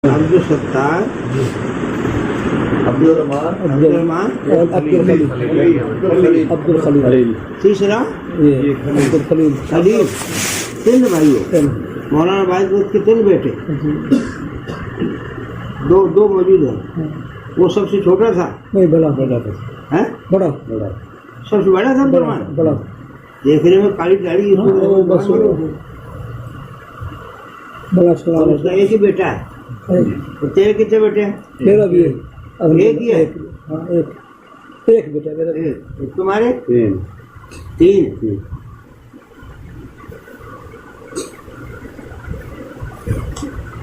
عبد الستار، عبد الرحمان، عبد الرحمان، عبد الخلیل، تیسرا عبد الخلیل، خلیل، تین بھائیوں، مولانا باعث بخت کے تین بیٹے، دو موجود ہیں، وہ سب سے چھوٹا تھا، نہیں بڑا تھا، ہے بڑا سب سے بڑا تھا عبد الرحمان، بڑا دیکھنے میں کالی داڑھی، بس بڑا سوال اس کا ایک ہی بیٹا ہے، اور تیرے کتنے بیٹے ہیں؟ میرا بھی ہے، ایک ہی ہے، ہاں ایک بیٹا میرا بھی۔ ایک تمہارے تین۔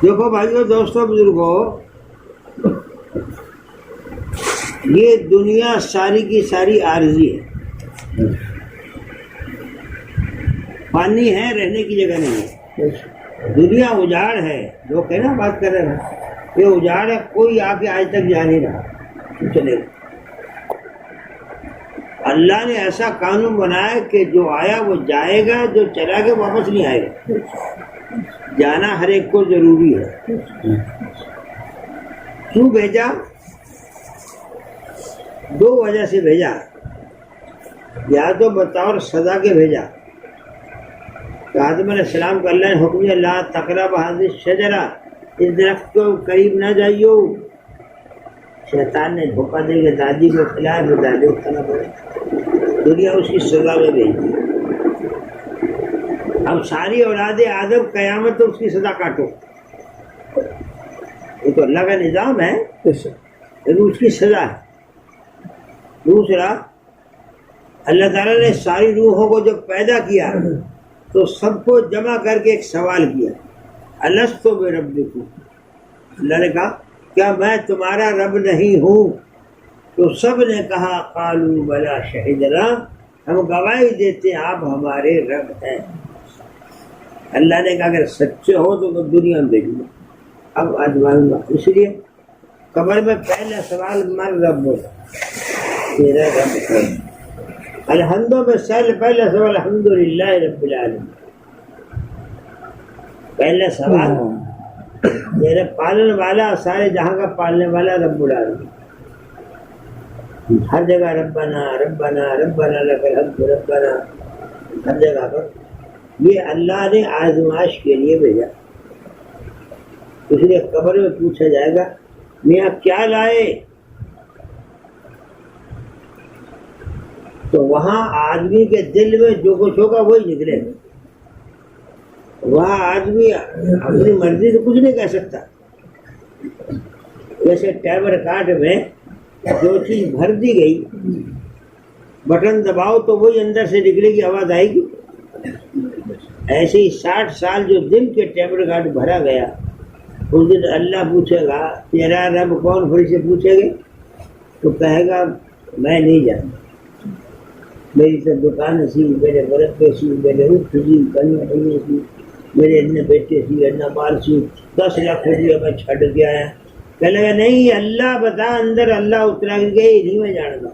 دیکھو بھائیو، دوستو، بزرگو، یہ دنیا ساری کی ساری عارضی ہے، پانی ہے، رہنے کی جگہ نہیں ہے، دنیا اجاڑ ہے، جو کہ نا بات کر رہے ہیں، یہ اجاڑ ہے، کوئی آ کے آج تک جا نہیں رہا، چلے گا۔ اللہ نے ایسا قانون بنایا کہ جو آیا وہ جائے گا، جو چلا گیا واپس نہیں آئے گا، جانا ہر ایک کو ضروری ہے۔ کیوں بھیجا؟ دو وجہ سے بھیجا، یا تو بطور سزا کے بھیجا، کہ آدم علیہ السلام کو اللہ نے حکم دیا لا تقربوا هذه الشجرہ، اس درخت کو قریب نہ جائیو، شیطان نے دھوکہ دے کے دادی کو کھلایا، پھر دادی کو کھانا پڑا، دنیا اس کی سزا میں بھیج دی۔ اب ساری اولاد آدم قیامت تو اس کی سزا کاٹو، یہ تو اللہ کا نظام ہے، لیکن اس کی سزا ہے۔ دوسرا، اللہ تعالیٰ نے ساری روحوں کو جب پیدا کیا تو سب کو جمع کر کے ایک سوال کیا، الستو بربکم، اللہ نے کہا کیا میں تمہارا رب نہیں ہوں؟ تو سب نے کہا قالوا بلا شہدنا، ہم گواہی دیتے ہیں آپ ہمارے رب ہیں۔ اللہ نے کہا اگر سچے ہو تو میں دنیا میں بھیجوں گا، اب آزمائوں گا۔ اس لیے قبر میں پہلا سوال من رب ہوگا، تیرا رب ہے۔ الحمدوں میں پہلا سوال الحمدللہ رب العالمین، پہلا سوال میرا پالن والا، سارے جہاں کا پالنے والا رب العالمین، ہر جگہ ربنا ربنا ربنا لک الحمد ربنا، ہر جگہ پر یہ اللہ نے آزمائش کے لیے بھیجا۔ اس لیے قبر میں پوچھا جائے گا میاں کیا لائے، تو وہاں آدمی کے دل میں جو کچھ ہوگا وہی نکلے گا، وہاں آدمی اپنی مرضی سے کچھ نہیں کہہ سکتا۔ جیسے ٹیبر کارڈ میں جو چیز بھر دی گئی، بٹن دباؤ تو وہی اندر سے نکلے گی، آواز آئے گی۔ ایسے ہی 60 سال جو دل کے ٹیبر کارڈ بھرا گیا، اس دن اللہ پوچھے گا تیرا رب کون، پھر سے پوچھے گے تو کہے گا میں نہیں جانتا، میری تو دکان سی، میرے مربے سی، میرے اٹھ سی، کنیا سی، میرے اتنے بیٹے سی، اتنا مال سی، 10 لاکھ روپیہ میں چھٹ کے آیا۔ کہنے لگا نہیں اللہ بتا، اندر اللہ اترا کے گئے نہیں میں جانتا،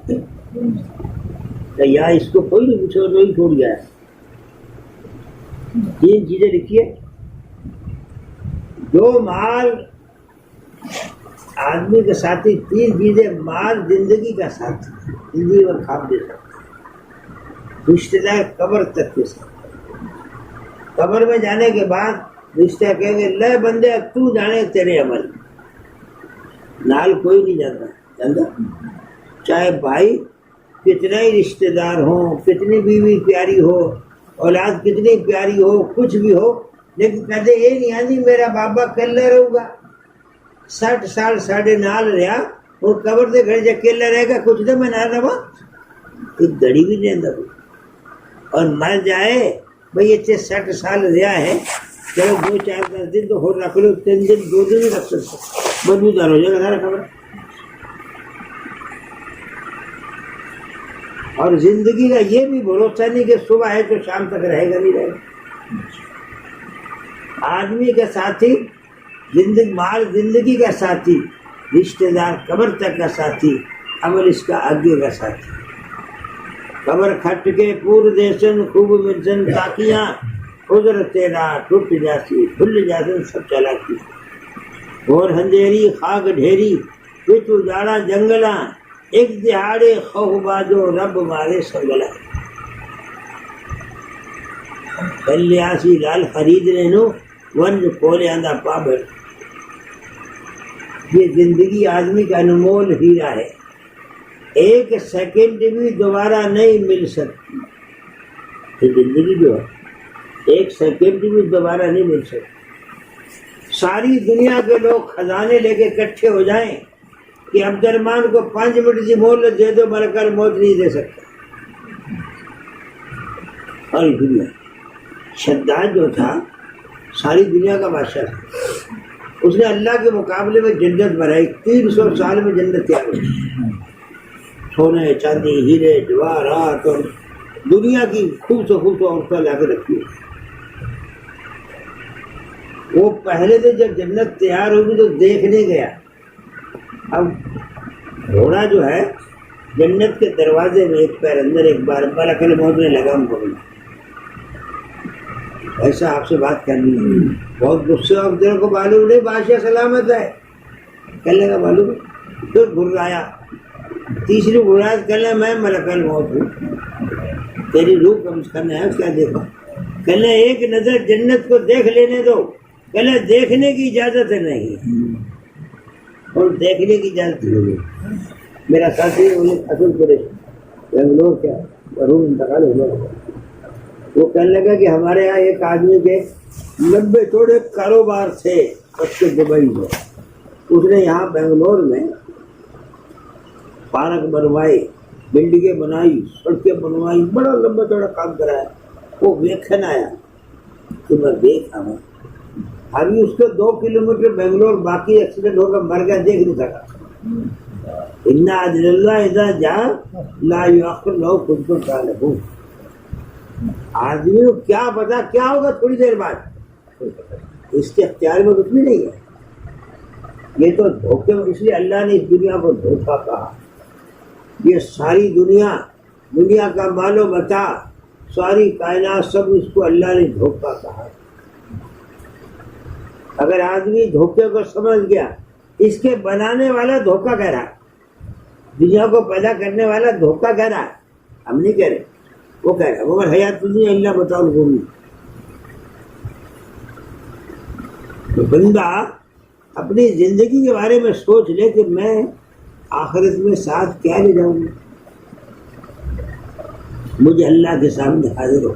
کہ یا اس کو کوئی نہیں پوچھے تو ہی چھوڑ گیا۔ 3 چیزیں لکھیے، جو مال آدمی کے ساتھی، 3 چیزیں، مال زندگی کا ساتھی، زندگی میں کھا دے سکتا، رشتے دار قبر تک کے ساتھ، قبر میں جانے کے بعد رشتہ کہیں گے لے بندے تو جانے تیرے عمل، نال کوئی نہیں جانتا، چاہے بھائی کتنے ہی رشتے دار ہوں، کتنی بیوی پیاری ہو، اولاد کتنی پیاری ہو، کچھ بھی ہو، لیکن کہتے یہ نہیں آتی میرا بابا کلے رہوں گا، 60 سال ساڑھے نال رہا اور قبر دے گھر جا کلے رہے گا، کچھ دے میں نہ رہا، ایک گھڑی بھی نہیں اندر، اور مر جائے بھئی اتنے 60 سال رہا ہے، چلو 2-4-10 دن تو ہو رکھ لو، 3 دن 2 دن ہی رکھ سکتے، بدبودار ہو جائے گا سارا خبر۔ اور زندگی کا یہ بھی بھروسہ نہیں کہ صبح ہے تو شام تک رہے گا نہیں رہے گا۔ آدمی کا ساتھی زندگی، مال زندگی کا ساتھی، رشتے دار قبر تک کا ساتھی، عمل اس کا آگے کا ساتھی۔ قبر کھٹ کے پور دیسن خوب مرسن تاکیاں، عذر تیرا ٹوٹ جاتی، کھل جاتی، سب چلاتی۔ اور اندھیری خاک ڈھیری وچ اجاڑا جنگلاں ایک دہاڑے خوف باجو رب مارے سنگلا کلیاسی لال خریدنے نو ونج کھولیاں دا پابڑ یہ زندگی آدمی کا انمول ہیرا ہے ایک سیکنڈ بھی دوبارہ نہیں مل سکتی یہ زندگی جو ہے ایک سیکنڈ بھی دوبارہ نہیں مل سکتی ساری دنیا کے لوگ خزانے لے کے اکٹھے ہو جائیں کہ عبد الرحمان کو 5 منٹ کی مہلت دے دو ملکہ الموت نہیں دے سکتا ساری دنیا شداد جو تھا ساری دنیا کا بادشاہ تھا اس نے اللہ کے مقابلے میں جنت بنائی 300 سال میں جنت تیار ہوئی سونے چاندی ہیرے جواہرات اور دنیا کی خوب سے خوب عورتیں لا کے رکھی وہ پہلے سے جب جنت تیار ہوگی تو دیکھنے گیا اب گھوڑا جو ہے جنت کے دروازے میں ایک پیر اندر ایک بار ملک الموت نے لگام پکڑا ایسا آپ سے بات کرنی ہے بہت غصے اور دل کو معلوم نہیں بادشاہ سلامت ہے کہنے کا معلوم پھر گھرایا تیسری گھرایت کہنے میں ملک الموت ہوں تیری روح قبض کرنا ہے کیا دیکھا کہنے ایک نظر جنت کو دیکھ لینے دو کہنے دیکھنے کی اجازت نہیں اور دیکھنے کی اجازت نہیں میرا ساتھی اصل پریش بنگلور کیا روم انتقال ہو گیا وہ کہنے لگا کہ ہمارے یہاں ایک آدمی کے 90 توڑے کاروبار تھے بچے دبئی میں اس نے یہاں بنگلور میں پارک بنوائی بلڈنگیں بنائی سڑکیں بنوائی بڑا لمبا چوڑا کام کرایا وہ ویکھن آیا کہ میں دیکھا ہوں ابھی اس کے 2 کلومیٹر بنگلور باقی ایکسیڈنٹ ہو کر مر گیا دیکھ نہیں سکا اِنَّ عَجْلَ اللَّهِ اِذَا جَاءَ لَا يُؤَخِّرُ لَهُ كُنتُمْ تَعْلَمُونَ آدمی کو کیا پتا کیا ہوگا تھوڑی دیر بعد اس کے اختیار میں کچھ بھی نہیں ہے یہ تو دھوکے میں اس لیے اللہ نے اس دنیا کو دھوکا کہا یہ ساری دنیا کا مال و متاع ساری کائنات سب اس کو اللہ نے دھوکا کہا اگر آدمی دھوکے کو سمجھ گیا اس کے بنانے والا دھوکا کہہ رہا دنیا کو پیدا کرنے والا دھوکا کہہ رہا ہم نہیں کہہ رہے وہ کہہ رہا مگر حیات تجھے اللہ بتاؤ گھومی تو بندہ اپنی زندگی کے بارے میں سوچ لے کہ میں آخرت میں ساتھ کیا لے جاؤں گا مجھے اللہ کے سامنے حاضر ہو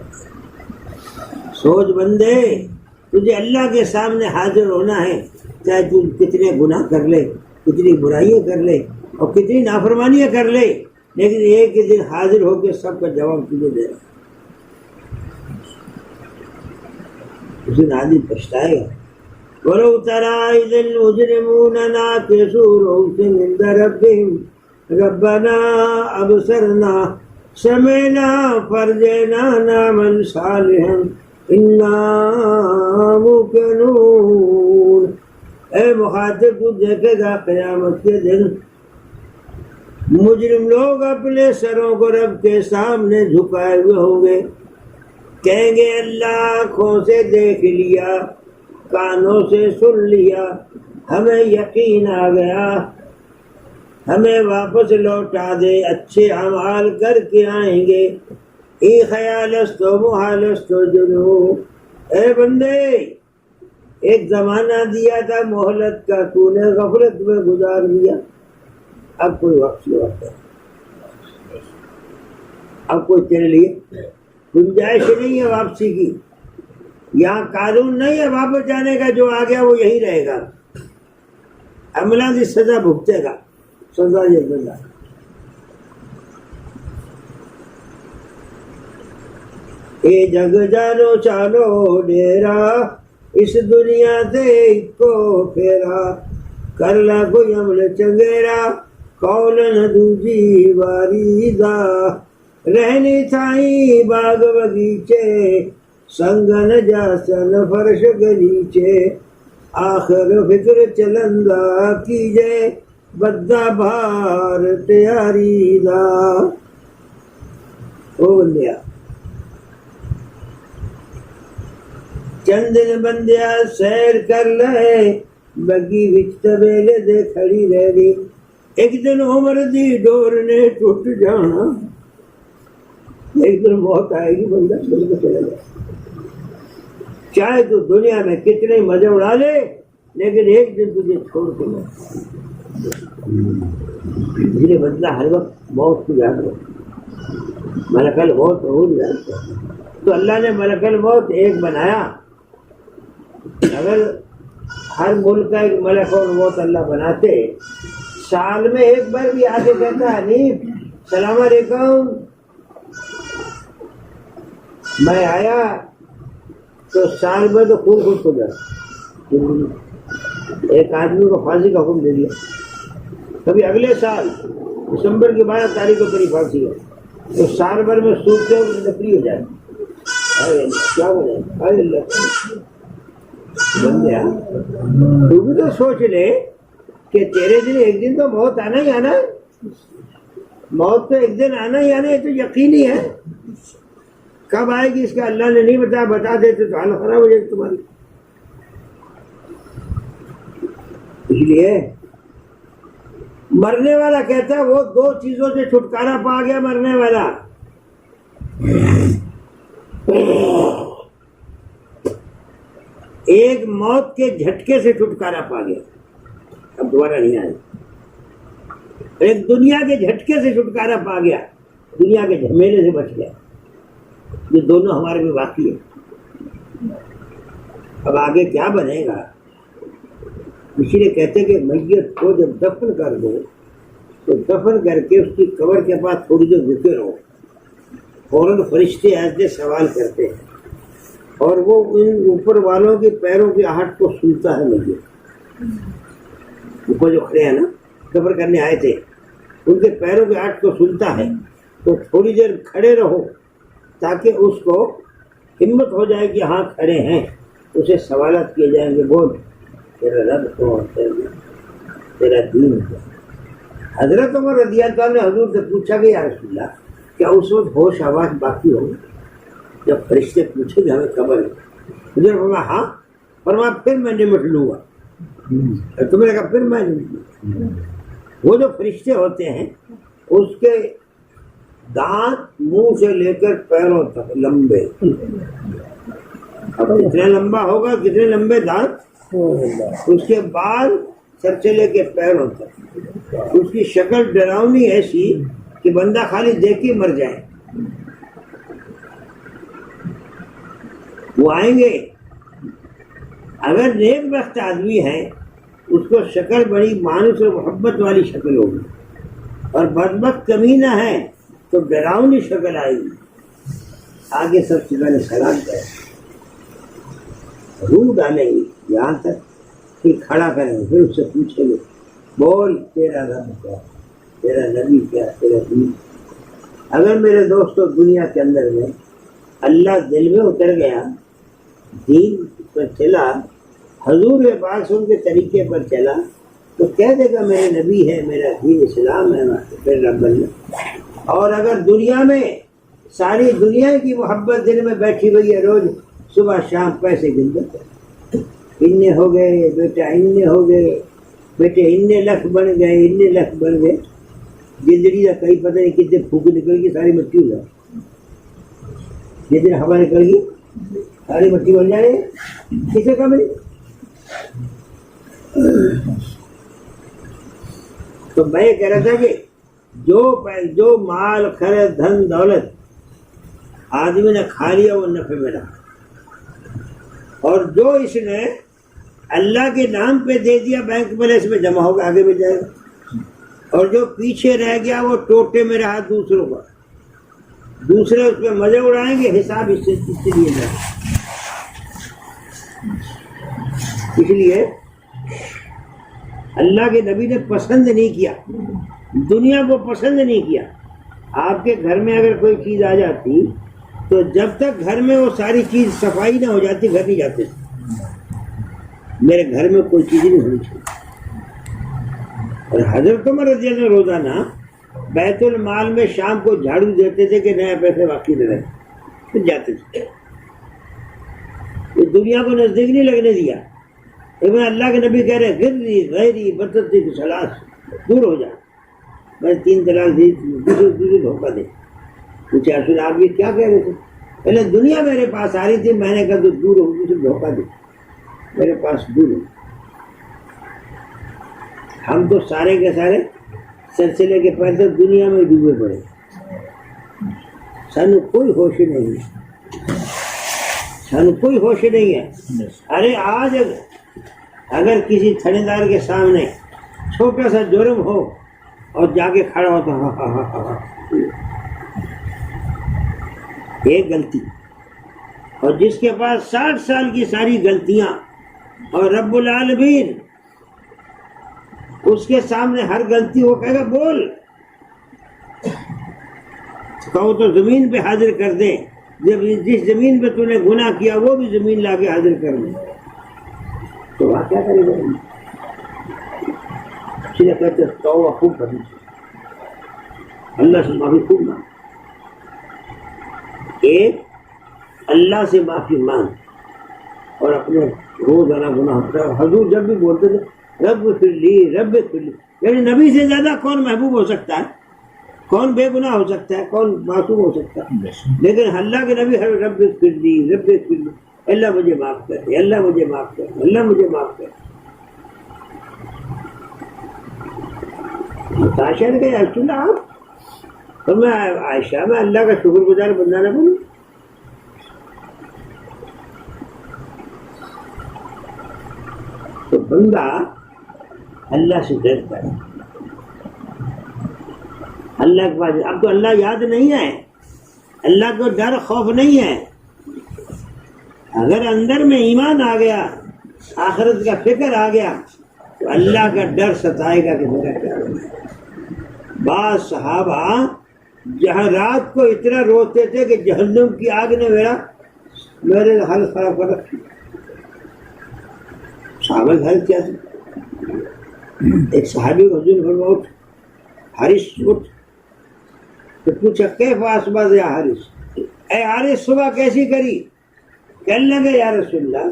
سوچ بندے تجھے اللہ کے سامنے حاضر ہونا ہے چاہے تو کتنے گناہ کر لے کتنی برائیاں کر لے اور کتنی نافرمانیاں کر لے لیکن ایک دن حاضر ہو کے سب کا جواب تجھے دے رہا اس دن آدمی پچھتائے گا وَلَوْ تَرَىٰ إِذِ الْمُجْرِمُونَ نَاكِسُو رُءُوسِهِمْ عِندَ رَبِّهِمْ رَبَّنَا أَبْصَرْنَا سَمِعْنَا فَارْجِعْنَا نَعْمَلْ صَالِحًا إِنَّا مُوقِنُونَ اے مخاطب تو دیکھے گا قیامت کے دن مجرم لوگ اپنے سروں کو رب کے سامنے جھکائے ہوئے ہوں گے کہیں گے اللہ آنکھوں سے دیکھ لیا کانوں سے سن لیا ہمیں یقین آ گیا ہمیں واپس لوٹا دے اچھے اعمال کر کے آئیں گے ای خیال استو محال استو جنو اے بندے ایک زمانہ دیا تھا مہلت کا تو نے غفلت میں گزار دیا اب کوئی وقت ہے اب کوئی تیرے لیے گنجائش نہیں ہے واپسی کی یہاں قانون نہیں ہے واپس جانے کا جو آ گیا وہ یہی رہے گا عملہ کی سزا بھگتے گا سزا یہ سزا اے جگ جانو چالو ڈیرا اس دنیا سے کو پھیرا کر لا کوئی عمل چنگیرا کولن دوجی واری دا رہنی تھائی باغ بگیچے سنگن جاسن فرش گلیچے آخر فکر چلندا کیجے بدہ بھار تیاری دا او بندیا چند دن بندیا سیر کر لے بگی وچ طویلے دے کھڑی رہ گئی. ایک دن عمر دی ڈور نے ٹوٹ جانا. ایک دن موت آئے گی, بندہ چھوڑ کے چلا جائے. چاہے تو دنیا میں کتنے مزے اڑا لے, لیکن ایک دن تجھے چھوڑ کے جائے. اس لیے بندہ ہر وقت موت کو یاد رکھے, ملک الموت ضرور یاد رکھے. تو اللہ نے ملک الموت ایک بنایا. اگر ہر ملک کا ایک ملک الموت اللہ بناتے, سال میں ایک بار بھی آگے کہتا حنیف السلام علیکم, میں آیا, تو سال میں تو خود خود ہو جاتا. ایک آدمی کو پھانسی کا حکم دے دیا, کبھی اگلے سال دسمبر کی 12 تاریخ کو تیری پھانسی ہے, تو سال بھر میں سوکھتے ہوئے نکلی ہو جائے. کیا ہو جائے بندے, تو بھی تو سوچ لے کہ تیرے دن ایک دن تو موت آنا ہی آنا ہے. موت تو ایک دن آنا ہی آنا ہے, تو یقینی ہے. کب آئے گی اس کا اللہ نے نہیں بتایا, بتا دیتے تو حال خراب ہو جائے گی تمہاری. اس لیے مرنے والا کہتا ہے وہ دو چیزوں سے چھٹکارا پا گیا. مرنے والا ایک موت کے جھٹکے سے چھٹکارا پا گیا, اب دوبارہ نہیں آئے. ایک دنیا کے جھٹکے سے چھٹکارا پا گیا, دنیا کے جھمیلے سے بچ گیا. یہ دونوں ہمارے میں واقعی ہے. اب آگے کیا بنے گا؟ اسی لیے کہتے کہ میت کو جب دفن کر دو تو دفن کر کے اس کی قبر کے پاس تھوڑی دیر رکے رہو. فوراً فرشتے ایسے سوال کرتے ہیں, اور وہ ان اوپر والوں کے پیروں کی آہٹ کو سنتا ہے. میت اوپر جو کھڑے ہیں نا, قبر کرنے آئے تھے, ان کے پیروں کی آہٹ کو سنتا ہے. تو تھوڑی دیر کھڑے رہو تاکہ اس کو ہمت ہو جائے کہ ہاں کھڑے ہیں. اسے سوالات کیے جائیں گے, بول تیرا رب کون, تیرا دین کیا. حضرت عمر رضی اللہ عنہ نے حضور سے پوچھا کہ یا رسول اللہ, کیا اس وقت ہوش آواز باقی ہوگی جب فرشتے پوچھے کہ ہمیں خبر ہے؟ مجھے فرمایا ہاں. فرمایا پھر میں نمٹ لوں گا. تمہیں کہا پھر میں نمٹ لوں گا. وہ جو فرشتے ہوتے ہیں اس کے دانت منہ سے لے کر پیروں تک لمبے. اب کتنا لمبا ہوگا, کتنے لمبے دانت, اس کے بعد سر سے لے کے پیروں تک. اس کی شکل ڈراؤنی ایسی کہ بندہ خالی دیکھ کے مر جائے. وہ آئیں گے, اگر نیک بخت آدمی ہے اس کو شکل بڑی مانوس اور محبت والی شکل ہوگی, اور بدبخت کمینہ ہے تو ڈراؤنی شکل آئے گی. آگے سب سے پہلے سلام کریں, روح ڈالیں گے یہاں تک, پھر کھڑا کریں گے, پھر اس سے پوچھیں گے بول تیرا رب کیا, تیرا نبی کیا, تیرا دین. اگر میرے دوستوں دنیا کے اندر میں اللہ دل میں اتر گیا, دین پر چلا, حضور پاک ان کے طریقے پر چلا, تو کہہ دے گا میرے نبی ہے, میرا دین اسلام ہے, پھر رب اللہ. اور اگر دنیا میں ساری دنیا کی محبت دل میں بیٹھی ہوئی ہے, روز صبح شام پیسے گنتے, اتنے ہو گئے بیٹا, اتنے ہو گئے بیٹے, اتنے لکھ بن گئے, اتنے لکھ بن گئے, زندگی کا کہیں پتہ نہیں کتنے پھوک نکل گئی, ساری مٹی ہو جائے. جتنے ہوا نکل گئی ساری مٹی بن جائے, کسے کا ملے. تو میں یہ کہہ رہا تھا کہ جو مال خرچ دھن دولت آدمی نے کھا لیا وہ نفع میں رہا, اور جو اس نے اللہ کے نام پہ دے دیا بینک بیلنس میں جمع ہوگا, آگے بھی جائے گا. اور جو پیچھے رہ گیا وہ ٹوٹے میں رہا دوسروں کا, دوسرے اس پہ مزے اڑائیں گے, حساب اس سے لیے جائے. اس لیے اللہ کے نبی نے پسند نہیں کیا, دنیا کو پسند نہیں کیا. آپ کے گھر میں اگر کوئی چیز آ جاتی تو جب تک گھر میں وہ ساری چیز صفائی نہ ہو جاتی گھر نہیں جاتے. میرے گھر میں کوئی چیز نہیں ہونی چاہیے. اور حضرت عمر رضی اللہ عنہ روزانہ بیت المال میں شام کو جھاڑو دیتے تھے کہ نئے پیسے باقی نہ رہے, پھر جاتے تھے. یہ دنیا کو نزدیک نہیں لگنے دیا. لیکن اللہ کے نبی کہہ رہے غری غیری بدتی کی سلاس دور ہو جا. میں 3 طلاق دی, دوسرے دھوکہ دے. پوچھا رسول آپ یہ کیا کہہ رہے تھے؟ پہلے دنیا میرے پاس آ رہی تھی, میں نے کہا تو دور ہو, دوسرے دھوکہ دے, میرے پاس دور ہو. ہم تو سارے کے سارے سلسلے کے پہلے دنیا میں ڈوبے پڑے, سانو کوئی ہوش نہیں ہے, سانو کوئی ہوش نہیں ہے. ارے آج اگر کسی تھنے دار کے سامنے چھوٹا سا جرم ہو اور جا کے کھڑا ہو تو ایک غلطی, اور جس کے پاس 60 سال کی ساری غلطیاں اور رب العالمین اس کے سامنے ہر غلطی وہ کہے گا بول, کہو تو زمین پہ حاضر کر دے, جب جس زمین پہ تو نے گناہ کیا وہ بھی زمین لا کے حاضر کر دے, تو وہاں کیا کرے گا؟ اس لیے کہتے توبہ خوب کرنی چاہیے, اللہ سے معافی خوب مانگ. ایک اللہ سے معافی مانگ اور اپنے روزانہ گناہ. حضور جب بھی بولتے تھے رب اغفر لی رب اغفر لی, یعنی نبی سے زیادہ کون محبوب ہو سکتا ہے, کون بے گناہ ہو سکتا ہے, کون معصوم ہو سکتا ہے؟ لیکن اللہ کے نبی رب اغفر لی رب اغفر لی, اللہ مجھے معاف کر دے, اللہ مجھے معاف کر دے, اللہ مجھے معاف کر دے. عائشہ نے کہا رسول اللہ آپ, تو میں عائشہ میں اللہ کا شکر گزار بندہ نہ بنوں؟ تو بندہ اللہ سے ڈرتا ہے, اللہ کے پاس. اب تو اللہ یاد نہیں ہے, اللہ کو ڈر خوف نہیں ہے. اگر اندر میں ایمان آ گیا, آخرت کا فکر آ گیا, تو اللہ کا ڈر ستائے گا کہ میرا کیا ہوگا. بعض صحابہ جہاں رات کو اتنا روتے تھے کہ جہنم کی آگ نے میرے حالت خراب کر رکھی. صحابہ کی حالت کیا تھی؟ ایک صحابی کو حضور فرمایا اٹھ حارث اٹھ, تو پوچھا کیف اصبحت یا حارث, اے حارث صبح کیسی کری؟ کہنے لگے یا رسول اللہ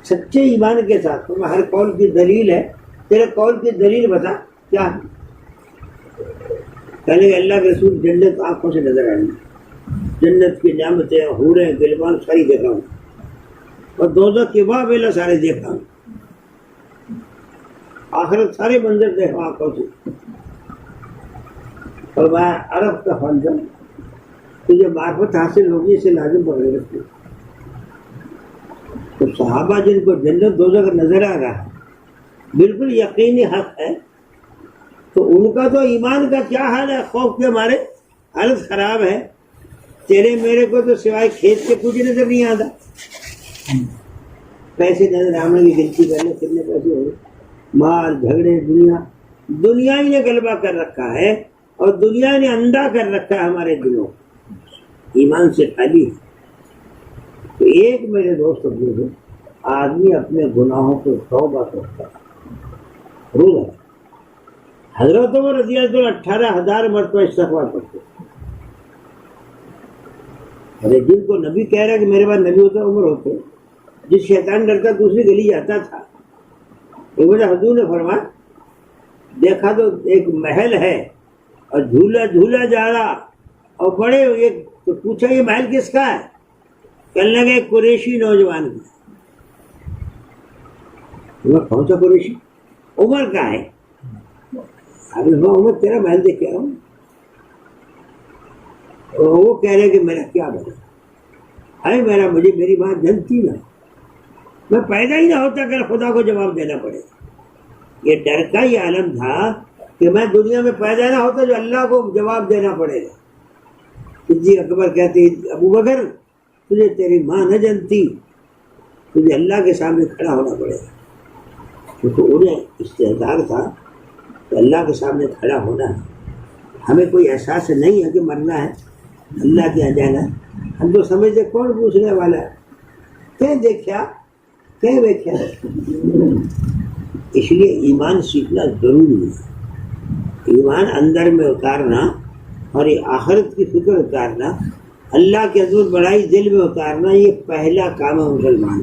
سچے ایمان کے ساتھ, تمہیں ہر قول کی دلیل ہے, تیرے قول کی دلیل بتا کیا ہے؟ کہنے لگے اللہ کے رسول جنت آنکھوں سے نظر آئی, جنت کی نعمتیں حوریں غلمان ساری دیکھا ہوں, اور دوزخ کے بابیلا سارے دیکھا ہوں, آخرت سارے منظر دیکھا آنکھوں سے. اور میں عرب کا فن ہوں, تجھے معرفت حاصل ہوگی اسے لازم پکڑے رکھتے. تو صحابہ جن کو جنت دوزخ نظر آ رہا ہے, بالکل یقینی حق ہے, تو ان کا تو ایمان کا کیا حال ہے, خوف کے مارے حالت خراب ہے. تیرے میرے کو تو سوائے کھیت کے کچھ نظر نہیں آتا. پیسے نظر آنے کی گنتی کرنے, کتنے پیسے ہو گئے, مال جھگڑے, دنیا ہی نے غلبہ کر رکھا ہے, اور دنیا نے اندھا کر رکھا ہے ہمارے دلوں, ایمان سے خالی ہے. تو ایک میرے دوست اپنے آدمی اپنے گناہوں کو توبہ کرتا ہے روز. حضرت عمر رضی اللہ عنہ 18,000 مرتبہ استغفار کرتے. ارے جن کو نبی کہہ رہا ہے کہ میرے پاس نبی ہوتا عمر ہوتے, جس شیطان ڈرتا دوسری گلی جاتا تھا. ایک بار حضور نے فرمایا دیکھا تو ایک محل ہے اور جھولا جھولا جا رہا, اور بڑے ایک, تو پوچھا یہ محل کس کا ہے؟ کہنے لگے ایک قریشی نوجوان کا. عمر کون سا قریشی؟ عمر کا ہے. عمر تیرا محل دیکھ کے آؤں. وہ کہہ رہے کہ میرا کیا بنا ہے, مجھے میری بات جانتی نہ, میں پیدا ہی نہ ہوتا کہ خدا کو جواب دینا پڑے. یہ ڈر کا یہ عالم تھا کہ میں دنیا میں پیدا نہ ہوتا جو اللہ کو جواب دینا پڑے گا. صدیق اکبر کہتے ابو بکر تجھے تیری ماں نہ جانتی, تجھے اللہ کے سامنے کھڑا ہونا پڑے گا. کیونکہ انہیں استحضار تھا کہ اللہ کے سامنے کھڑا ہونا ہے. ہمیں کوئی احساس نہیں ہے کہ مرنا ہے, اللہ کے یہاں جانا ہے. ہم تو سمجھتے کون پوچھنے والا ہے, کہ دیکھا کہ دیکھا. اس لیے ایمان سیکھنا ضروری ہے. ایمان اندر میں اتارنا اور یہ آخرت کی فکر اتارنا, اللہ کی عظمت بڑائی دل میں اتارنا, یہ پہلا کام ہے مسلمان.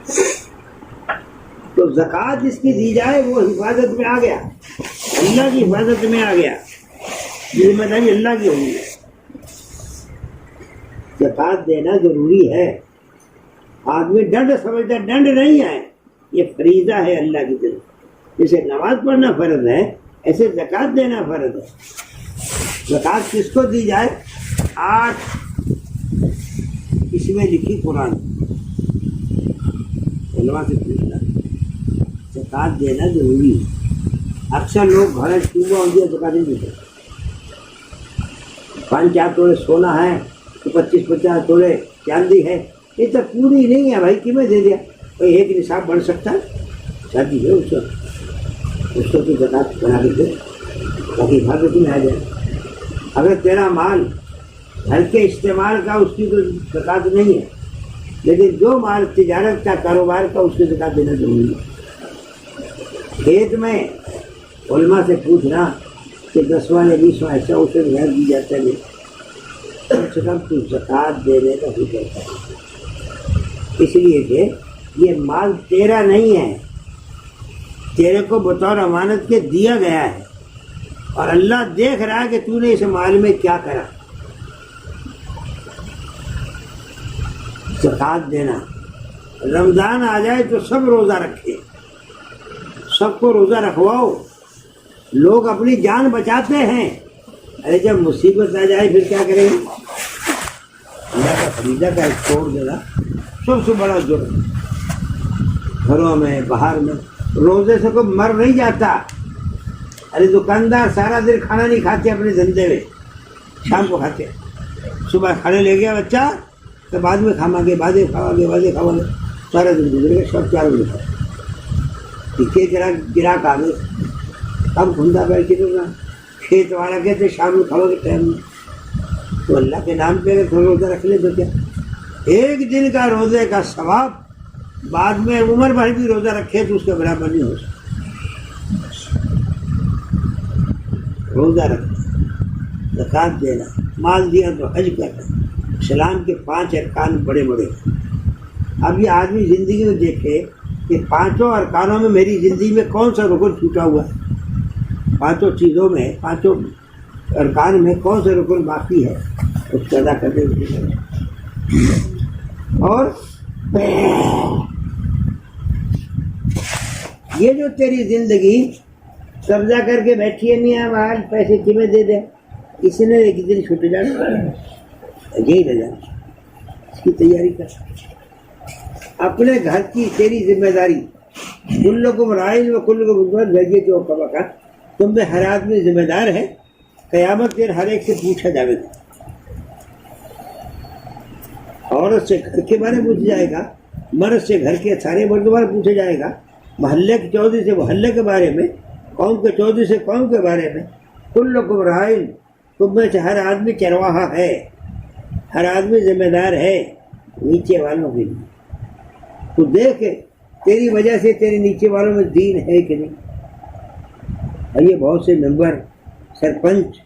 تو زکوٰۃ جس کی دی جائے وہ حفاظت میں آ گیا، اللہ کی حفاظت میں آ گیا، یہ ذمہ داری اللہ کی ہوگی۔ زکوٰۃ دینا ضروری ہے، آدمی ڈنڈ سمجھتا، ڈنڈ نہیں ہے، یہ فریضہ ہے اللہ کی طرف۔ جیسے نماز پڑھنا فرض ہے ایسے زکوٰۃ دینا فرض ہے۔ زکوٰۃ کس کو دی جائے؟ 8 اس میں لکھی قرآن، علماء سے پوچھنا، زکوٰۃ دینا ضروری ہے۔ اکثر لوگ گھر صبح ہو گیا زکوٰۃ نہیں دیتے، 5-4 توڑے سونا ہے تو 25-50 توڑے چاندی ہے، یہ تو پوری نہیں ہے بھائی، کیوں دے دیا؟ کوئی ایک نصاب بڑھ سکتا ہے، شادی ہے اس کو تو زکوٰۃ بنا کے دے تاکہ حفاظت میں آ جائے۔ اگر تیرا مال گھر کے استعمال کا اس کی تو زکوٰۃ نہیں ہے، لیکن جو مال تجارت کا کاروبار کا اس کی زکوٰۃ دینا ضروری ہے۔ کھیت میں علماء سے پوچھنا کہ 10واں یا 20واں ایسا اسے گھر دی جاتا ہے، کم سے کم تو زکوٰۃ دینے کا فکر ہے، اس لیے کہ یہ مال تیرا نہیں ہے، تیرے کو بطور امانت کے دیا گیا ہے، اور اللہ دیکھ رہا ہے کہ تو نے اس مال میں کیا کرا۔ زکوٰۃ دینا، رمضان آ جائے تو سب روزہ رکھے، سب کو روزہ رکھواؤ۔ لوگ اپنی جان بچاتے ہیں، ارے جب مصیبت آ جائے پھر کیا کریں گے؟ اللہ کا فریضہ کا ایک چھوڑ دینا سب سے بڑا جرم۔ گھروں میں باہر میں روزے سے کوئی مر نہیں جاتا، ارے دکاندار سارا دن کھانا نہیں کھاتے اپنے دھندے میں، شام کو کھاتے، صبح کھانے لے گیا بچہ تو بعد میں کھاواں گے، بعدیں کھاواں گے، سارا دن گزرے گا، سب 4 بجے کھاؤ، گراہک آ گئے، اب دھندا بیٹھ کے دوں گا، کھیت والا کہتے شام میں کھاؤ گے ٹائم میں، تو اللہ کے نام پہ اگر تھوڑا روزہ رکھ لے تو کیا؟ ایک دن کا روزے کا ثواب بعد میں عمر بھر بھی روزہ رکھے تو اس کے برابر نہیں ہو سکتا۔ روزہ رکھنا، زکوٰۃ دینا، مال دیا تو حج کرنا، اسلام کے 5 ارکان بڑے بڑے۔ اب یہ آدمی زندگی میں دیکھے کہ 5 ارکانوں میں میری زندگی میں کون سا رکن چھوٹا ہوا ہے، 5 چیزوں میں، 5 ارکان میں کون سا رکن باقی ہے، اس کو ادا کرنے کی۔ اور یہ جو تیری زندگی قبضہ کر کے بیٹھی ہے میاں مال پیسے کمیں دے دے، اس نے ایک دن چھوٹ جانا، یہی رہ جانا، اس کی تیاری کر۔ اپنے گھر کی تیری ذمہ داری، کلکم راعٍ و کلکم مسئول، بھیجیے جو کبا، تم میں ہر آدمی ذمہ دار ہے، قیامت دن ہر ایک سے پوچھا جائے گا، عورت سے گھر کے بارے میں پوچھا جائے گا، مرد سے گھر کے سارے مرد کے بارے میں پوچھا جائے گا، محلے کے چودھری سے محلے کے بارے میں، قوم کے چودھری سے قوم کے بارے میں۔ کلکم راعٍ، تم میں سے ہر آدمی چرواہا ہے، ہر آدمی ذمہ دار ہے نیچے والوں کے لیے۔ تو دیکھ تیری وجہ سے تیرے نیچے والوں میں دین ہے کہ نہیں۔ اور یہ بہت سے ممبر، سرپنچ،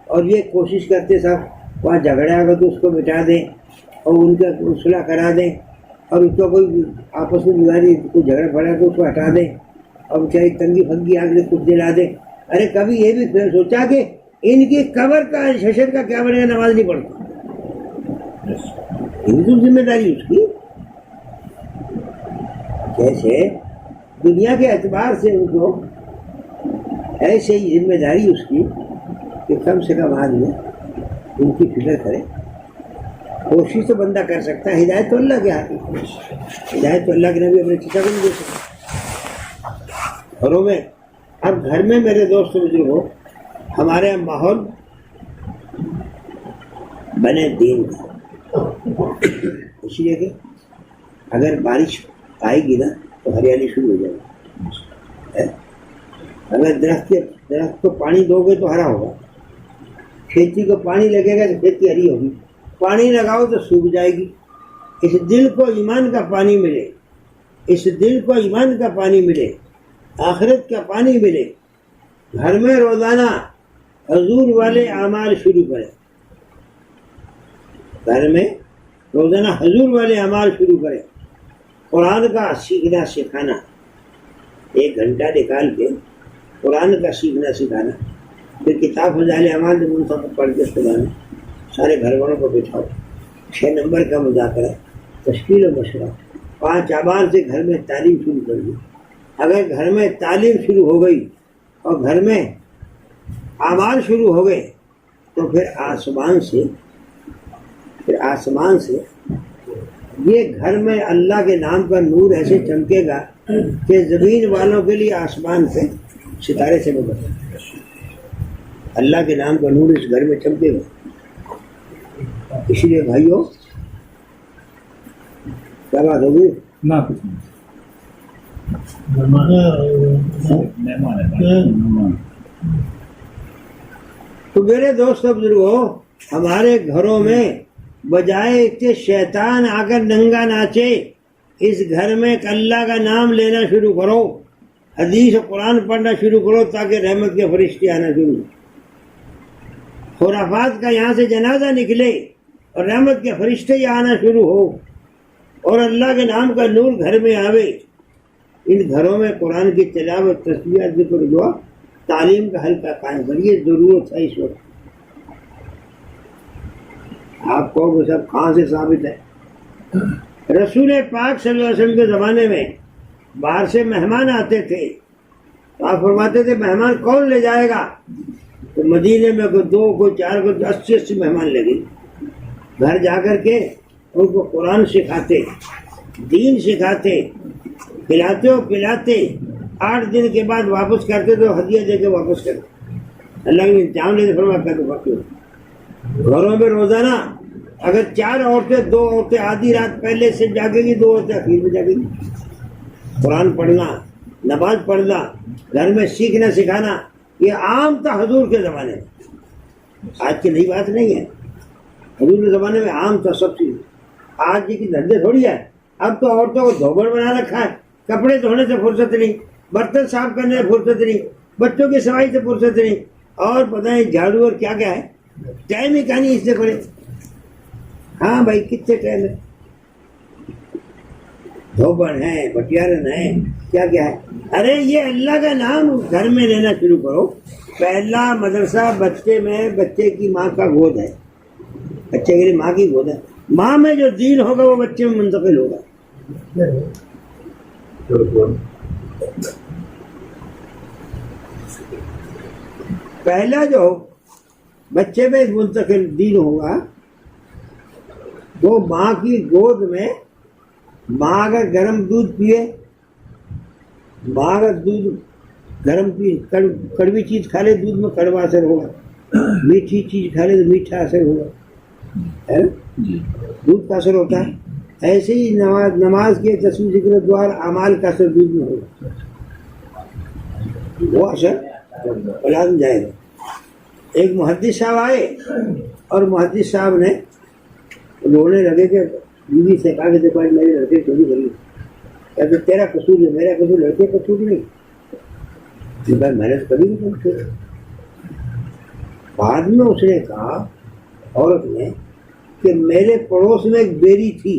اور یہ کوشش کرتے صاحب وہاں جھگڑا ہوگا تو اس کو مٹا دیں اور ان کا صلح کرا دیں، اور اس کو کوئی آپس میں بیماری کوئی جھگڑا پڑا تو اس کو ہٹا دیں، اور چاہے تنگی پھنگی آگ سے کچھ دلا دیں۔ ارے کبھی یہ بھی سوچا کہ ان کی قبر کا ششر کا کیا بنے گا، نماز نہیں پڑھتا، ہندو ذمہ داری اس کی۔ جیسے دنیا کے اعتبار سے ان کو ایسے ہی ذمہ داری اس کی کہ کم سے کم آدمی ان کی فکر کرے۔ کوشش تو بندہ کر سکتا ہے، ہدایت تو اللہ کے ہاتھ میں، ہدایت تو اللہ کے نبی اپنے چچا کو نہیں دے سکتا۔ گھروں میں، اب گھر میں میرے دوست بزرگوں، ہمارے یہاں ماحول بنے دین کا، اس لیے کہ اگر بارش آئے گی نا تو ہریالی شروع ہو جائے گی۔ اگر درخت کو پانی دو گے تو ہرا ہوگا، کھیتی کو پانی لگے گا تو کھیتی ہری ہوگی، پانی لگاؤ تو سوکھ جائے گی۔ اس دل کو ایمان کا پانی ملے، اس دل کو ایمان کا پانی ملے، آخرت کا پانی ملے، گھر میں روزانہ حضور والے اعمال شروع کریں، گھر میں روزانہ حضور والے اعمال شروع کریں۔ قرآن کا سیکھنا سکھانا، 1 گھنٹہ نکال کے قرآن کا سیکھنا سکھانا، پھر کتاب فضائل اعمال جو منتخب پڑھ کے سنانا، سارے گھر والوں کو بٹھاؤ، 6 نمبر کا مذاکرہ، تشکیل و مشورہ، 5 اعمال سے گھر میں تعلیم شروع کر دی۔ اگر گھر میں تعلیم شروع ہو گئی اور گھر میں اعمال شروع ہو گئے تو پھر آسمان سے یہ گھر میں اللہ کے نام کا نور ایسے چمکے گا کہ زمین والوں کے لیے آسمان پہ ستارے سے بدل، اللہ کے نام کا نور اس گھر میں چمکے گا۔ اس لیے بھائیوں، کیا بات ہوگی؟ تو میرے دوست بزرگوں، ہمارے گھروں میں بجائے کہ شیطان آ کر ننگا ناچے، اس گھر میں اللہ کا نام لینا شروع کرو، حدیث و قرآن پڑھنا شروع کرو تاکہ رحمت کے فرشتے آنا شروع، خرافات کا یہاں سے جنازہ نکلے اور رحمت کے فرشتے یہاں آنا شروع ہو اور اللہ کے نام کا نور گھر میں آوے۔ ان گھروں میں قرآن کی تلاوت، تسبیح، ذکر، دعا، تعلیم کا حلقہ قائم کریے، ضرورت ہے اس وقت۔ آپ کو وہ سب کہاں سے ثابت ہے؟ رسول پاک صلی اللہ علیہ وسلم کے زمانے میں باہر سے مہمان آتے تھے، تو آپ فرماتے تھے مہمان کون لے جائے گا؟ تو مدینے میں کوئی 2 کوئی 4 کوئی 80 مہمان لگے، گھر جا کر کے ان کو قرآن سکھاتے، دین سکھاتے، کھلاتے اور پلاتے، 8 دن کے بعد واپس کرتے تو ہدیہ دے کے واپس کرتے۔ اللہ کے انتظام لیتے فرما کر تو گھروں میں روزانہ اگر 4 عورتیں، 2 عورتیں آدھی رات پہلے سے جاگیں گی، 2 عورتیں اخیر میں جاگیں گی۔ قرآن پڑھنا، نماز پڑھنا، گھر میں سیکھنا سکھانا، یہ عام تھا حضور کے زمانے میں، آج کی نئی بات نہیں ہے۔ حضور کے زمانے میں عام تھا سب چیز، آج کی دھندے تھوڑی ہے۔ اب تو عورتوں کو دھوبڑ بنا رکھا ہے، کپڑے دھونے سے فرصت نہیں، برتن صاف کرنے سے فرصت نہیں، بچوں کی صفائی سے فرصت نہیں، اور پتہ نہیں جھاڑو اور کیا کیا ہے، ٹائم ہی کہانی اس سے پڑے۔ ہاں بھائی، کتنے ٹائم ہے، دھوبڑ ہیں، بٹیارن ہیں، کیا کیا ہے۔ ارے یہ اللہ کا نام گھر میں لینا شروع کرو۔ پہلا مدرسہ بچے کی ماں کا گود ہے، بچے کے لیے ماں کی گود ہے، ماں میں جو دین ہوگا وہ بچے میں منتقل ہوگا۔ پہلا جو بچے میں منتقل دین ہوگا وہ ماں کی گود میں، ماں اگر گرم دودھ پیے، ماں اگر دودھ گرم پی، کڑوی چیز کھا لے دودھ میں کڑوا اثر ہوگا، میٹھی چیز کھا لے تو میٹھا اثر ہوگا، دودھ کا اثر ہوتا ہے۔ ایسے ہی نماز کے تسبیح، ذکر، دعا، اعمال کا اثر دودھ میں ہوگا، وہ اثر اولاد میں جائے گا۔ ایک محدث صاحب آئے اور محدث صاحب نے رونے لگے کہ بیوی سے کہا کہ دیکھو میرے لڑکے چوری کری، کہتے تیرا قصور ہے، میرا قصور، لڑکے کا قصور نہیں، میں نے کبھی نہیں پوچھا۔ بعد میں اس نے کہا، عورت نے، کہ میرے پڑوس میں ایک بیری تھی،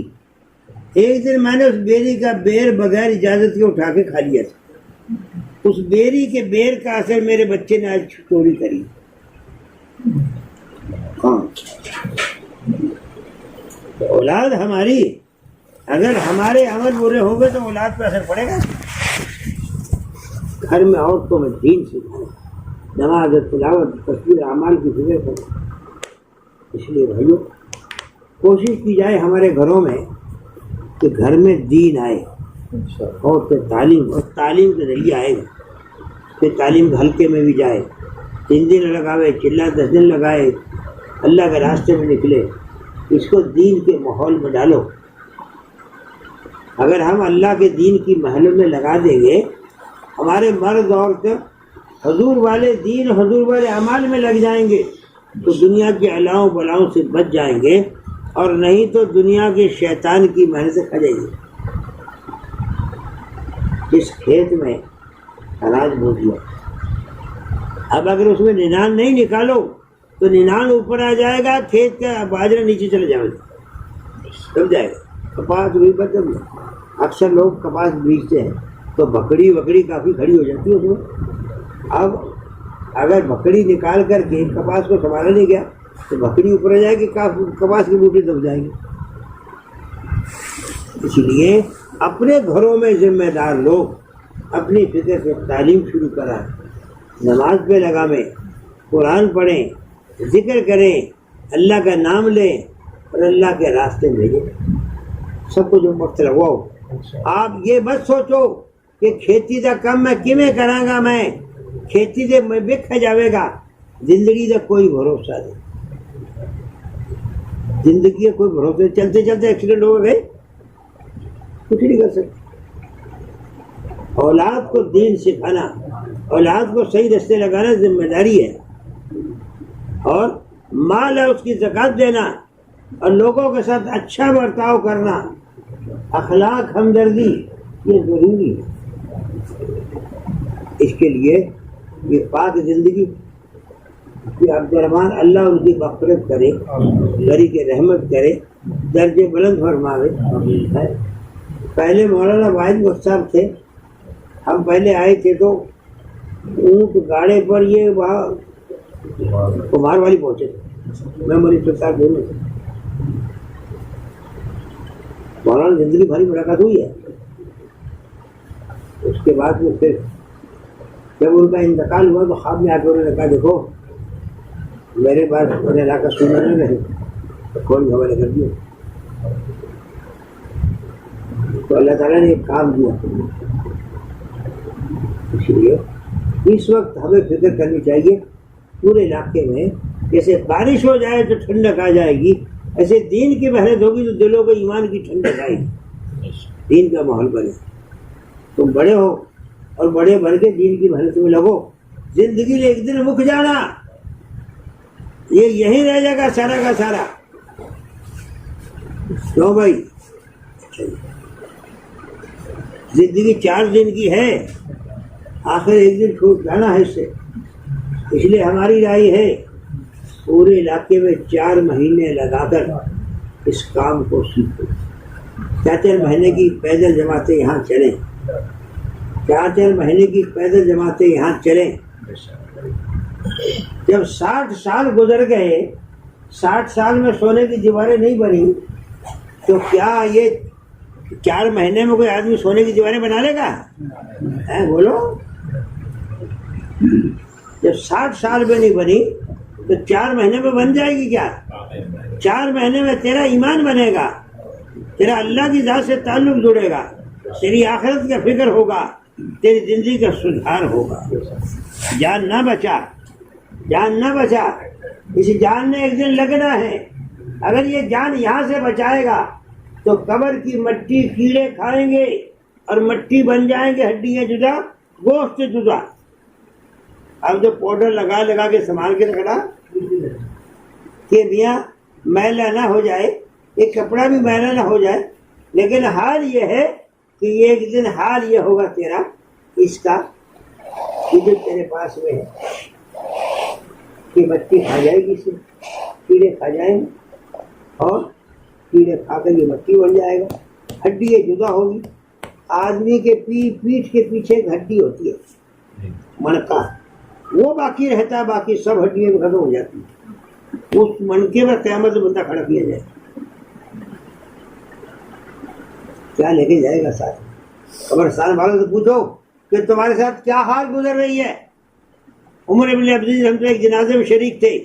ایک دن میں نے اس بیری کا بیر بغیر اجازت کے اٹھا کے کھا لیا تھا، اس بیری کے بیر کا اثر میرے بچے نے آج چوری کری۔ ہاں، تو اولاد ہماری، اگر ہمارے عمل برے ہوں گے تو اولاد پہ اثر پڑے گا۔ گھر میں عورتوں میں دین سکھانا، نماز، تلاوت، تسبیح، اعمال کی فکر کرنا۔ اس لیے بھائیوں، کوشش کی جائے ہمارے گھروں میں کہ گھر میں دین آئے اور تعلیم، اور تعلیم کے ذریعے آئے گا کہ تعلیم کے حلقے میں بھی جائے، 3 دن لگاوے، چلا 10 دن لگائے، اللہ کے راستے میں نکلے، اس کو دین کے ماحول میں ڈالو۔ اگر ہم اللہ کے دین کی محل میں لگا دیں گے، ہمارے مرد عورت حضور والے دین، حضور والے اعمال میں لگ جائیں گے تو دنیا کے الاؤں بلاؤں سے بچ جائیں گے، اور نہیں تو دنیا کے شیطان کی محنت سے کھا جائیں گے۔ اس کھیت میں اناج بو دیا، اب اگر اس میں ننان نہیں نکالو تو ننان اوپر آ جائے گا، کھیت کا باجرہ نیچے چلے جائے گا، سب جائے گا، کپاس روئی پر جب اکثر لوگ کپاس بیچتے ہیں تو بکڑی کافی کھڑی ہو جاتی ہے اس میں. اب اگر بکڑی نکال کر کے کپاس کو سنبھالا نہیں گیا تو بکڑی اوپر آ جائے گی, کپاس کی بوٹی دب جائے گی. اس لیے اپنے گھروں میں ذمہ دار لوگ اپنی فکر سے تعلیم شروع کریں, نماز پہ لگامیں, قرآن پڑھیں, ذکر کریں, اللہ کا نام لیں اور اللہ کے راستے بھیجیں. سب کو جو وقت لگواؤ. آپ یہ مت سوچو کہ کھیتی کا کم میں کیویں کراں گا, میں کھیتی سے میں بک جاوے گا. زندگی کا کوئی بھروسہ نہیں, زندگی کا کوئی بھروسہ نہیں. چلتے چلتے ایکسیڈنٹ ہو گئے, کچھ نہیں کر سکتے. اولاد کو دین سکھانا, اولاد کو صحیح رستے لگانا ذمہ داری ہے, اور مال ہے اس کی زکوٰۃ دینا, اور لوگوں کے ساتھ اچھا برتاؤ کرنا, اخلاق ہمدردی, یہ ضروری ہے. اس کے لیے یہ پاک زندگی کہ عبد الرحمن اللہ ان کی مغفرت کرے, بری کے رحمت کرے, درجے بلند فرماوے. پہلے مولانا واحد مفتی صاحب تھے, ہم پہلے آئے تھے تو اونٹ گاڑے پر یہ وہاں کمار والی پہنچے تھے, میں مریض صاحب دونوں تھے. مولانا زندگی بھری ملاقات ہوئی ہے. اس کے بعد میں پھر جب ان کا انتقال ہوا تو خواب میں آ کے انہوں نے کہا دیکھو میرے پاس میرے علاقہ سننا نہیں رہے تو کون حوالے کر دیا. تو اللہ تعالیٰ نے ایک کام دیا. اس لیے اس وقت ہمیں فکر کرنی چاہیے پورے علاقے میں, جیسے بارش ہو جائے تو ٹھنڈک آ جائے گی, ایسے دین کی محنت ہوگی تو دلوں کو ایمان کی ٹھنڈک آئے گی, دین کا ماحول بنے. تم بڑے ہو اور بڑے بڑھ کے دین کی محنت میں لگو. زندگی نے ایک دن مک جانا, یہ یہی رہ جائے گا سارا کا سارا. کیوں بھائی, زندگی 4 دن کی ہے, آخر ایک دن چھوٹ جانا ہے اس سے. اس لیے ہماری رائے ہے پورے علاقے میں 4 مہینے لگا کر اس کام کو سیکھو. 4 مہینے کی پیدل جماعتیں یہاں چلیں, 4 مہینے کی پیدل جماعتیں یہاں چلیں. جب 60 سال گزر گئے, 60 سال میں سونے کی دیواریں نہیں بنی, تو کیا یہ 4 مہینے میں کوئی آدمی سونے کی دیواریں بنا لے گا؟ بولو. جب 60 سال میں نہیں بنی تو 4 مہینے میں بن جائے گی کیا؟ 4 مہینے میں تیرا ایمان بنے گا, تیرا اللہ کی ذات سے تعلق جڑے گا, تیری آخرت کا فکر ہوگا, تیری زندگی کا سدھار ہوگا. جان نہ بچا, جان نہ بچا, اس جان نے ایک دن لگنا ہے. اگر یہ جان یہاں سے بچائے گا تو قبر کی مٹی کیڑے کھائیں گے اور مٹی بن جائیں گے, ہڈیاں جدا, گوشت جدا. اب جو پاؤڈر لگا لگا کے سنبھال کے رکھنا کہ میاں میلا نہ ہو جائے, ایک کپڑا بھی میلا نہ ہو جائے, لیکن حال یہ ہے کہ ایک دن حال یہ ہوگا تیرا اس کا کہ جو تیرے پاس میں ہے کہ مٹی کھا جائے گی, اسے کیڑے کھا جائیں گے, اور کیڑے کھا کر یہ مٹی بن جائے گا, ہڈی جدا ہوگی. آدمی کے پیٹھ کے پیچھے ایک ہڈی ہوتی ہے منقا, وہ باقی رہتا ہے, باقی سب ہڈیاں ختم ہو جاتی ہیں. اس منقے پر قیامت میں بندہ کھڑا کیا جائے, کیا لے کے جائے گا ساتھ؟ قبرستان والوں سے پوچھو کہ تمہارے ساتھ کیا حال گزر رہی ہے. عمر ابن عبدالعزیز ہم تو ایک جنازے میں شریک تھے,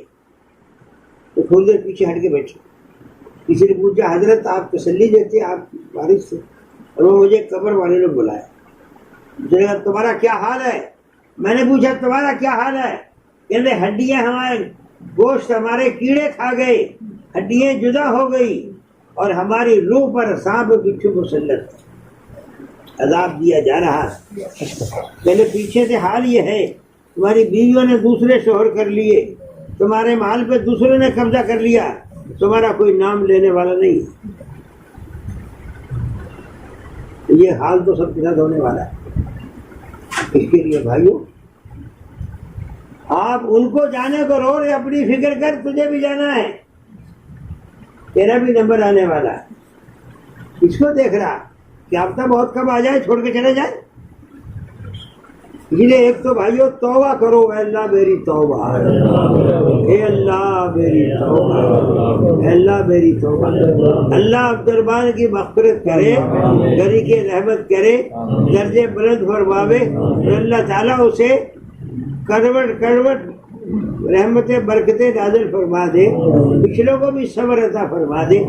تو تھوڑی دیر پیچھے ہٹ کے بیٹھے. کسی نے پوچھا حضرت آپ تسلی دیتے, آپ بارش سے, اور وہ مجھے قبر والے نے بلایا. کہا تمہارا کیا حال ہے؟ میں نے پوچھا تمہارا کیا حال ہے؟ کہتے ہڈیاں ہمارے, گوشت ہمارے کیڑے کھا گئے, ہڈیاں جدا ہو گئی, اور ہماری روح پر سانپ بچھو مسلط عذاب دیا جا رہا. پہلے پیچھے سے حال یہ ہے تمہاری بیویوں نے دوسرے شوہر کر لیے, تمہارے مال پہ دوسروں نے قبضہ کر لیا, تمہارا کوئی نام لینے والا نہیں. یہ حال تو سب کے ساتھ ہونے والا ہے. اس کے لیے بھائیوں آپ ان کو جانے کو رو رہے, اپنی فکر کر, تجھے بھی جانا ہے, تیرا بھی نمبر آنے والا ہے. اس کو دیکھ رہا کیا پتہ بہت کم آ جائے چھوڑ کے چلے جائے. اس لیے ایک تو بھائیو توبہ کرو, اے اللہ میری توبہ, اے اللہ میری توبہ, اے اللہ میری توبہ. اللہ عبدالرحمن کی مغفرت کرے, گری کی رحمت کرے, درجے بلند فرماوے, اور اللہ تعالیٰ اسے کروٹ کروٹ رحمتیں برکتیں نازل فرما دے, پچھلوں کو بھی صبر عطا فرما دے,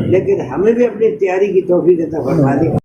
لیکن ہمیں بھی اپنی تیاری کی توفیق عطا فرما دے.